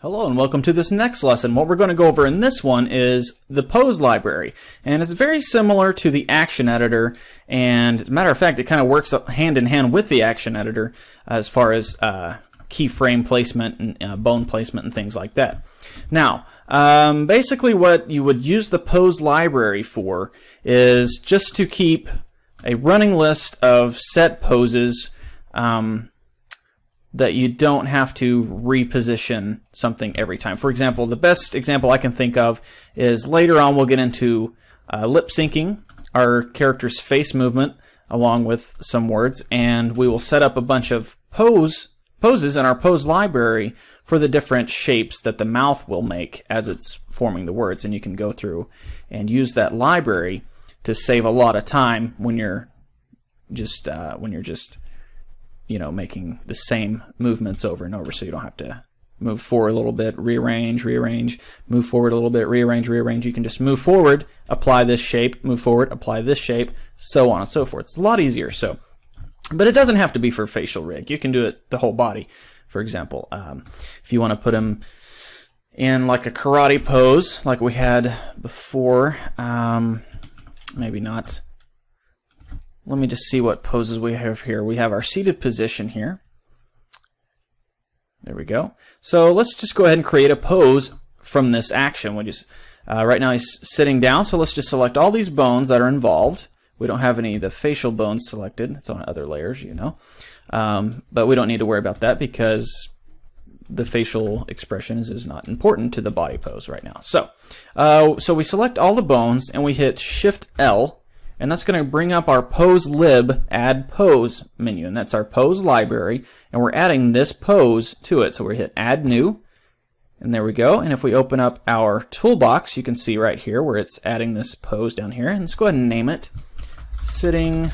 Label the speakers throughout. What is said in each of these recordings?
Speaker 1: Hello and welcome to this next lesson. What we're going to go over in this one is the pose library, and it's very similar to the action editor, and as a matter of fact it kind of works hand in hand with the action editor as far as keyframe placement and bone placement and things like that. Now basically what you would use the pose library for is just to keep a running list of set poses that you don't have to reposition something every time. For example, the best example I can think of is later on we'll get into lip syncing our character's face movement along with some words, and we will set up a bunch of poses in our pose library for the different shapes that the mouth will make as it's forming the words, and you can go through and use that library to save a lot of time when you're just you know, making the same movements over and over, so you don't have to move forward a little bit, rearrange, move forward a little bit, rearrange. You can just move forward, apply this shape, move forward, apply this shape, so on and so forth. It's a lot easier. So, but it doesn't have to be for facial rig. You can do it the whole body. For example, if you want to put them in like a karate pose like we had before, maybe not. Let me just see what poses we have here. We have our seated position here. There we go. So let's just go ahead and create a pose from this action. We just right now he's sitting down, so let's just select all these bones that are involved. We don't have any of the facial bones selected. It's on other layers, you know. But we don't need to worry about that because the facial expression is not important to the body pose right now. So, so we select all the bones and we hit Shift L. And that's going to bring up our PoseLib Add Pose menu, and that's our pose library, and we're adding this pose to it. So we hit Add New, and there we go. And if we open up our toolbox, you can see right here where it's adding this pose down here. And let's go ahead and name it Sitting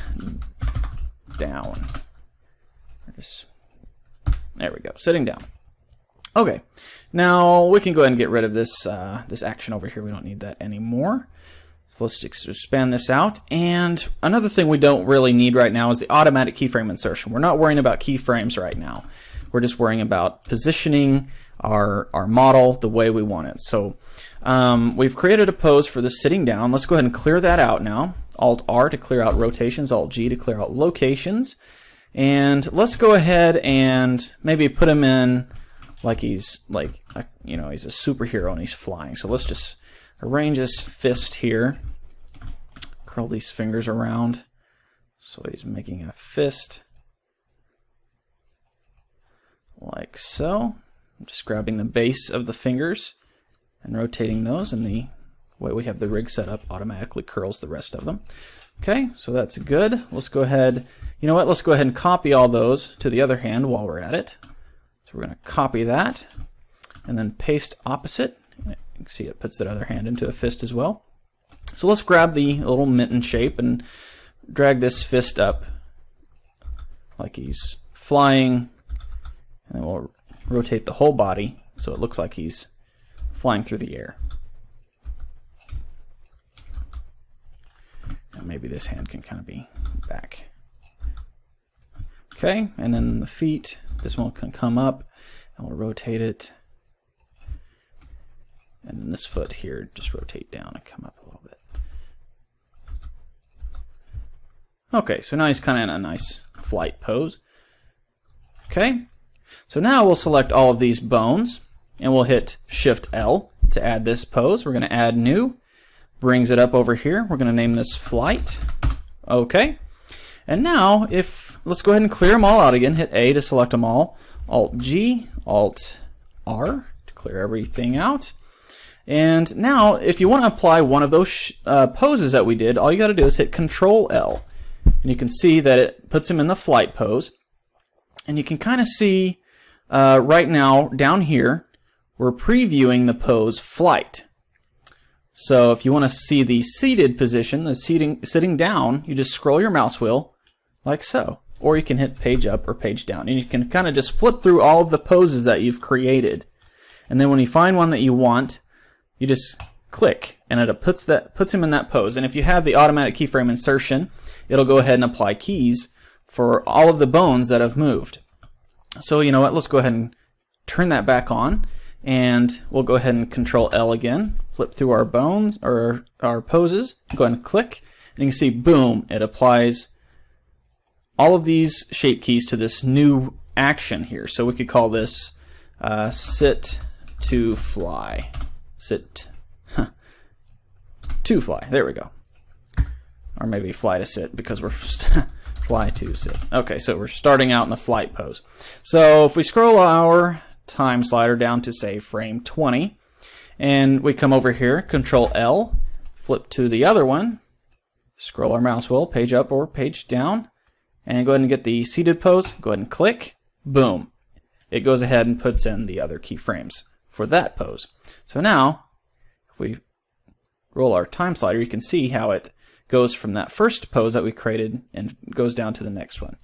Speaker 1: Down. There we go, Sitting Down. Okay, now we can go ahead and get rid of this this action over here. We don't need that anymore. So let's expand this out. And another thing we don't really need right now is the automatic keyframe insertion. We're not worrying about keyframes right now. We're just worrying about positioning our model the way we want it. So we've created a pose for the sitting down. Let's go ahead and clear that out now. Alt-R to clear out rotations, Alt-G to clear out locations. And let's go ahead and maybe put him in like he's you know, he's a superhero and he's flying. So let's just arrange his fist here, curl these fingers around so he's making a fist like so. I'm just grabbing the base of the fingers and rotating those, and the way we have the rig set up automatically curls the rest of them. Okay, so that's good. Let's go ahead, you know what, let's go ahead and copy all those to the other hand while we're at it. So we're going to copy that and then paste opposite. You can see it puts that other hand into a fist as well. So let's grab the little mitten shape and drag this fist up like he's flying, and then we'll rotate the whole body so it looks like he's flying through the air. And maybe this hand can kind of be back. Okay, and then the feet, this one can come up and we'll rotate it. And then this foot here, just rotate down and come up a little bit. Okay, so now he's kind of in a nice flight pose. Okay, so now we'll select all of these bones and we'll hit Shift L to add this pose. We're going to add new, brings it up over here. We're going to name this Flight. Okay, and now let's go ahead and clear them all out again. Hit A to select them all. Alt-G, Alt-R to clear everything out. And now, if you want to apply one of those poses that we did, all you got to do is hit Ctrl L. And you can see that it puts him in the flight pose. And you can kind of see right now, down here, we're previewing the pose Flight. So if you want to see the seated position, the sitting down, you just scroll your mouse wheel like so. Or you can hit Page Up or Page Down. And you can kind of just flip through all of the poses that you've created. And then when you find one that you want, you just click, and it puts him in that pose. And if you have the automatic keyframe insertion, it'll go ahead and apply keys for all of the bones that have moved. So you know what, let's go ahead and turn that back on, and we'll go ahead and Ctrl L again, flip through our bones or our poses, go ahead and click, and you can see, boom, it applies all of these shape keys to this new action here. So we could call this sit to fly. Sit to fly. There we go. Or maybe fly to sit, because we're fly to sit. Okay, so we're starting out in the flight pose. So if we scroll our time slider down to, say, frame 20, and we come over here, Ctrl L, flip to the other one, scroll our mouse wheel, page up or page down, and go ahead and get the seated pose, go ahead and click, boom. It goes ahead and puts in the other keyframes for that pose. So now, if we roll our time slider, you can see how it goes from that first pose that we created and goes down to the next one.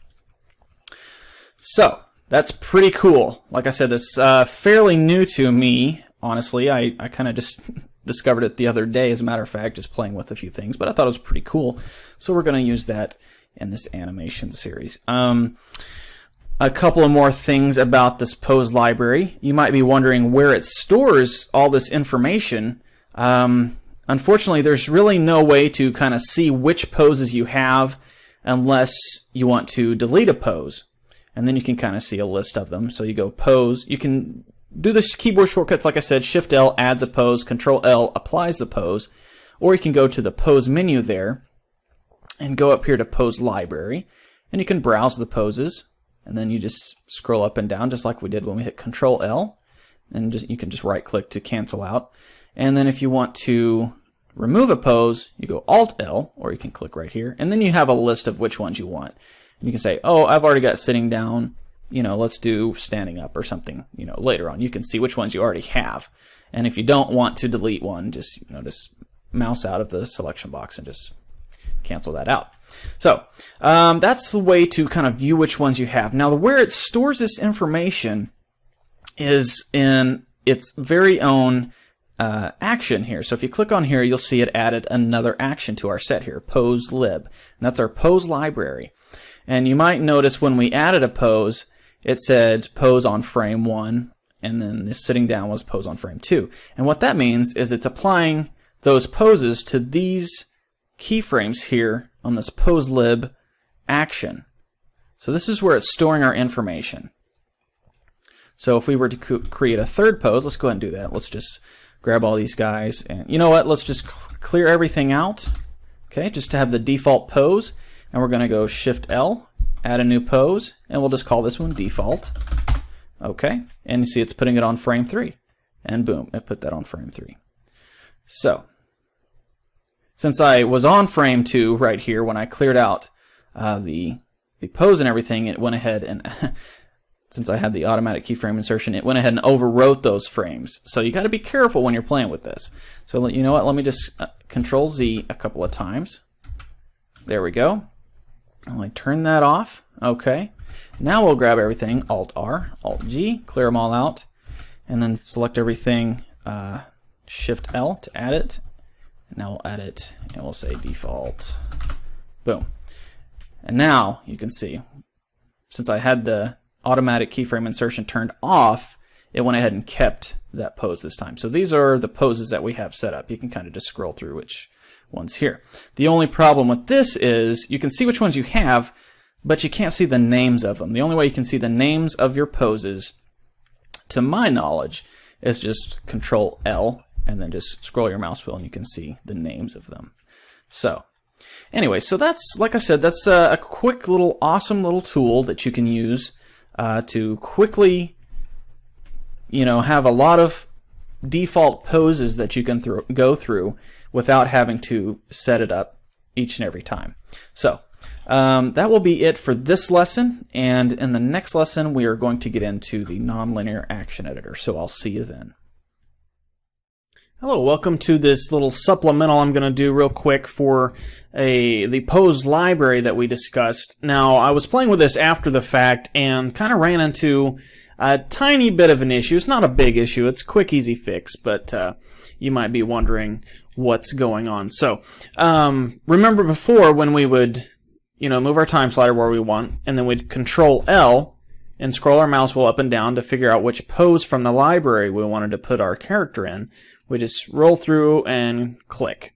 Speaker 1: So that's pretty cool. Like I said, this fairly new to me, honestly. I kind of just discovered it the other day, as a matter of fact, just playing with a few things, but I thought it was pretty cool. So we're going to use that in this animation series. A couple of more things about this pose library. You might be wondering where it stores all this information. Unfortunately, there's really no way to kind of see which poses you have unless you want to delete a pose. And then you can kind of see a list of them. So you go pose. You can do the keyboard shortcuts, like I said. Shift L adds a pose. Ctrl L applies the pose. Or you can go to the pose menu there and go up here to pose library. And you can browse the poses. And then you just scroll up and down just like we did when we hit Ctrl L. And you can just right click to cancel out. And then if you want to remove a pose, you go Alt L, or you can click right here, and then you have a list of which ones you want. And you can say, oh, I've already got sitting down, let's do standing up or something, later on. You can see which ones you already have. And if you don't want to delete one, just mouse out of the selection box and just cancel that out. So that's the way to kind of view which ones you have. Now, where it stores this information is in its very own action here. So if you click on here, you'll see it added another action to our set here, PoseLib. And that's our pose library. And you might notice when we added a pose, it said pose on frame 1, and then the sitting down was pose on frame 2. And what that means is it's applying those poses to these keyframes here on this PoseLib action. So this is where it's storing our information. So if we were to create a third pose, let's go ahead and do that. Let's just grab all these guys, and you know what, let's just clear everything out, okay, just to have the default pose. And we're going to go Shift L, add a new pose, and we'll just call this one default. Okay, and you see it's putting it on frame 3, and boom, it put that on frame 3. So since I was on frame 2 right here when I cleared out the pose and everything, it went ahead and since I had the automatic keyframe insertion, it went ahead and overwrote those frames. So you got to be careful when you're playing with this. So you know what? Let me just Control Z a couple of times. There we go. I'll turn that off. Okay. Now we'll grab everything. Alt R, Alt G, clear them all out, and then select everything. Shift L to add it. And now we'll add it, and we'll say default. Boom. And now you can see, since I had the automatic keyframe insertion turned off, it went ahead and kept that pose this time. So these are the poses that we have set up. You can kind of just scroll through which ones here. The only problem with this is you can see which ones you have, but you can't see the names of them. The only way you can see the names of your poses, to my knowledge, is just Control L and then just scroll your mouse wheel and you can see the names of them. So anyway, so that's, like I said, that's a quick little awesome little tool that you can use to quickly, have a lot of default poses that you can go through without having to set it up each and every time. So that will be it for this lesson, and in the next lesson we are going to get into the nonlinear action editor. So I'll see you then. Hello, welcome to this little supplemental I'm going to do real quick for the pose library that we discussed. Now, I was playing with this after the fact and kind of ran into a tiny bit of an issue. It's not a big issue. It's a quick, easy fix, but you might be wondering what's going on. So, remember before when we would, move our time slider where we want, and then we'd Control L, and scroll our mouse wheel up and down to figure out which pose from the library we wanted to put our character in. We just roll through and click.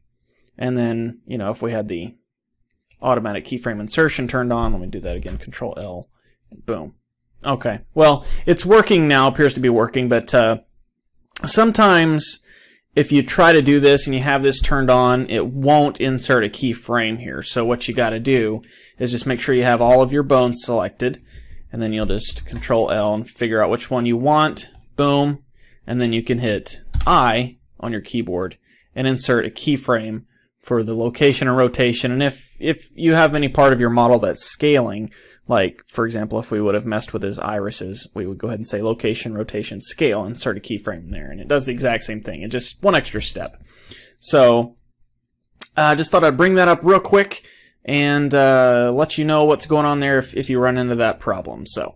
Speaker 1: And then, you know, if we had the automatic keyframe insertion turned on, let me do that again, Ctrl L, boom. Okay, well, it's working now, appears to be working, but sometimes if you try to do this and you have this turned on, it won't insert a keyframe here. So what you got to do is just make sure you have all of your bones selected, and then you'll just Ctrl L and figure out which one you want, boom, and then you can hit I on your keyboard and insert a keyframe for the location and rotation. And if you have any part of your model that's scaling, like for example if we would have messed with his irises, we would go ahead and say location, rotation, scale, insert a keyframe in there, and it does the exact same thing. It's just one extra step. So I just thought I'd bring that up real quick and let you know what's going on there if you run into that problem. So